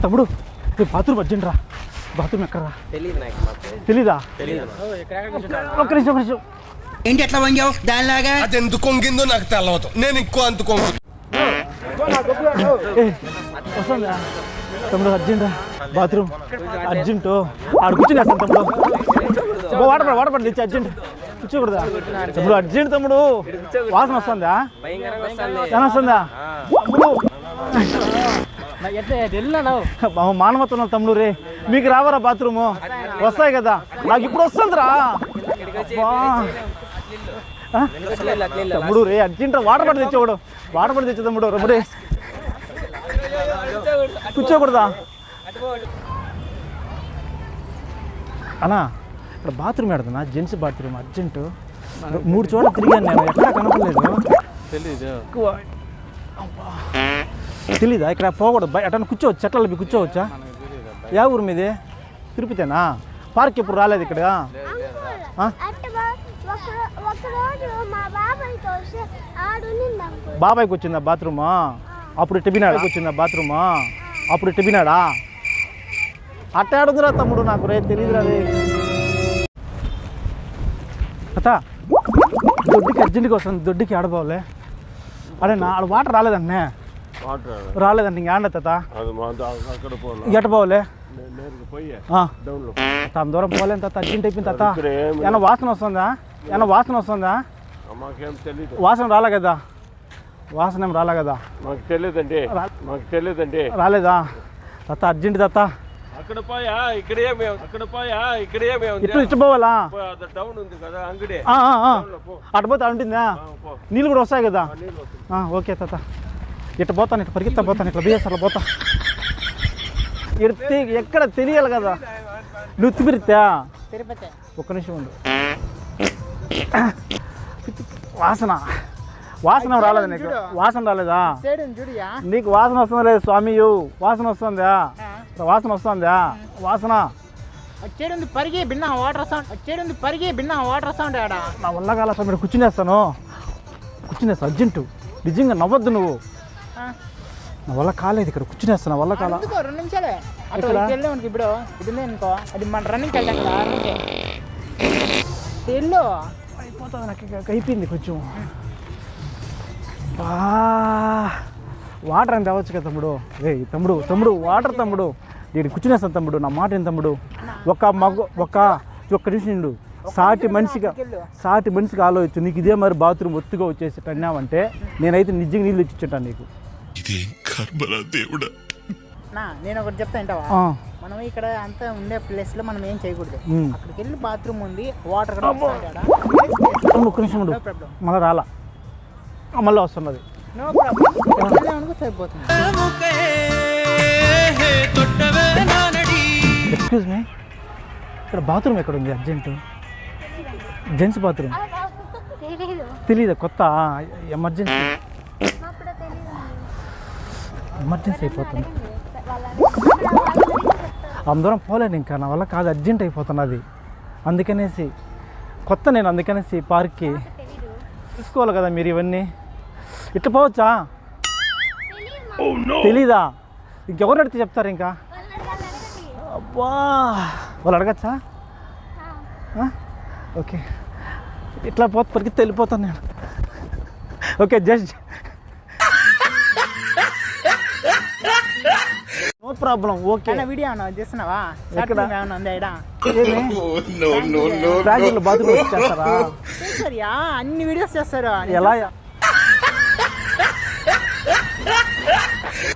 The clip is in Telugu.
తమ్ముడు బాత్రూమ్ అర్జెంట్ రా. బాత్రూమ్ ఎక్కడరా? తెలీదా? ఒక్క నిమిషం. ఏంటి ఎట్లా వంగావు దానిలాగా? అది ఎందుకు కొంగిందో నాకు తెలవదు. నేను ఇంకో అంత కొంగు. వస్తుందా తమ్ముడు? అర్జెంట్ రా బాత్రూమ్ అర్జెంటు. ఆడ కూర్చునేస్తాను తమ్ముడు. వాటర్ పడి తెచ్చి అర్జెంట్. కూర్చోకూడదా తమ్ముడు? అర్జెంట్ తమ్ముడు. వాసన వస్తుందా? చాలా వస్తుందా మానవత్వం తమ్ముడు రే. మీకు రావరా బాత్రూము? వస్తాయి కదా. నాకు ఇప్పుడు వస్తుందిరా తమ్ముడు రే. అర్జెంట్ వాటర్ పడి తెచ్చేవాడు. వాటర్ పడి తెచ్చే తమ్ముడు రే. కూర్చోకూడదా అన్నా? ఇక్కడ బాత్రూమ్ పెడుతున్నా, జెంట్స్ బాత్రూమ్ అర్జెంటు. 3 చోట్ల తిరిగాను నేను, ఎక్కడా కనపడలేదు. తెలీదా? ఇక్కడ పోకూడదు. ఎట్లా కూర్చోవచ్చు? చెట్లలో కూర్చోవచ్చా? యా ఊరు మీది? తిరుపతేనా? పార్క్ ఎప్పుడు రాలేదు ఇక్కడ? బాబాయ్కి వచ్చిందా బాత్రూమా? అప్పుడు టెబినాడా? వచ్చిందా బాత్రూమా? అప్పుడు టెబినాడా? అట్ట ఆడుందిరా తమ్ముడు. నాకు రే తెలియదురా రే. అత్త దొడ్డికి అర్జెంట్గా వస్తుంది. దొడ్డికి ఆడపోలే. అదే నా వాటర్ రాలేదన్నే. రాలేదండి. ఇంక ఆడ తాత ఎట్ట పోలే? అంత దూరం పోలేను తాత. అర్జెంట్ అయిపోయింది తాత. ఏమన్నా వాసన వస్తుందా? ఏమన్నా వాసన వస్తుందా? వాసన రాలే కదా? వాసన ఏం రాలే కదా? మాకు తెలియదండి. రాలేదా తాత? అర్జెంట్ తాత. అక్కడ పోయా ఇక్కడే ఇట్లా పోవాలా? డౌన్ ఉంది కదా అంగడి. అటు పోతే ఉంటుందా? నీళ్ళు కూడా వస్తాయి కదా? ఓకే తాత. ఇట్లా పోతాను, ఇట్లా పరిగెత్తా పోతాను, ఇట్లా బిఎస్ఆర్లో పోతా. ఎక్కడ తెలియాలి కదా? నువ్వు తిరిగితే ఒక్క నిమిషం ఉండు. వాసన రాలేదా నీకు? వాసన రాలేదా నీకు? వాసన వస్తుందా లేదు స్వామి? వాసన వస్తుందా? వాసన వస్తుందా? వాసన పరిగి భిన్న వాటర్ సౌండ్ ఆడ నా వల్ల కాల స్వామి. కూర్చునేస్తా అర్జెంటు. నిజంగా నవ్వద్దు నువ్వు. నా వల్ల కాలేదు. ఇక్కడ కూర్చునేస్తా. నా వల్ల కాల. 2 నిమిషాలే ఇప్పుడు ఇది అనుకో. అది మన రన్నింగ్ వెళ్తాం కదా. అయిపోతుంది నాకు. అయిపోయింది కొంచెం. వాటర్ అని తేవచ్చు కదా తమ్ముడు? రే తమ్ముడు వాటర్ తమ్ముడు. నేను కూర్చునేస్తాను తమ్ముడు. నా మాట ఏం తమ్ముడు? ఒక్క నిమిషం నిండు. సాటి మనిషికి ఆలోచించు. నీకు ఇదే మరి బాత్రూమ్ ఒత్తుగా వచ్చేసి అన్నావంటే నేనైతే నిజంగా నీళ్ళు ఇచ్చింటాను నీకు. నేను ఒకటి చెప్తా వింటావా? మనం ఇక్కడ అంతా ఉండే ప్లేస్ లో మనం ఏం చేయకూడదు. అక్కడికి వెళ్ళి బాత్రూమ్ ఉంది, వాటర్ ఒక్క నిమిషం ఉండు. మళ్ళీ రాలా, మళ్ళీ వస్తున్నది. సరిపోతుంది. ఎక్స్క్యూజ్ మీ, ఇక్కడ బాత్రూమ్ ఎక్కడ ఉంది? Urgent gents bathroom. తెలీదా? కొత్త ఎమర్జెన్సీ అయిపోతుంది. అందరం పోలేను ఇంకా. నా వల్ల కాదు. అర్జెంట్ అయిపోతున్నది. అందుకనేసి కొత్త నేను. అందుకనేసి పార్క్కి తీసుకోవాలి కదా మీరు. ఇవన్నీ ఇట్లా పోవచ్చా? తెలీదా? ఇంకెవరు అడిగితే చెప్తారు ఇంకా? అబ్బా, వాళ్ళు అడగచ్చా? ఓకే, ఇట్లా పరిగెత్తి వెళ్ళిపోతాను నేను. Okay, just no problem. Okay. Video చేస్తున్నావా? బాత్రూమ్ చేస్తారా? అన్ని వీడియోస్ చేస్తారు. ఎలా?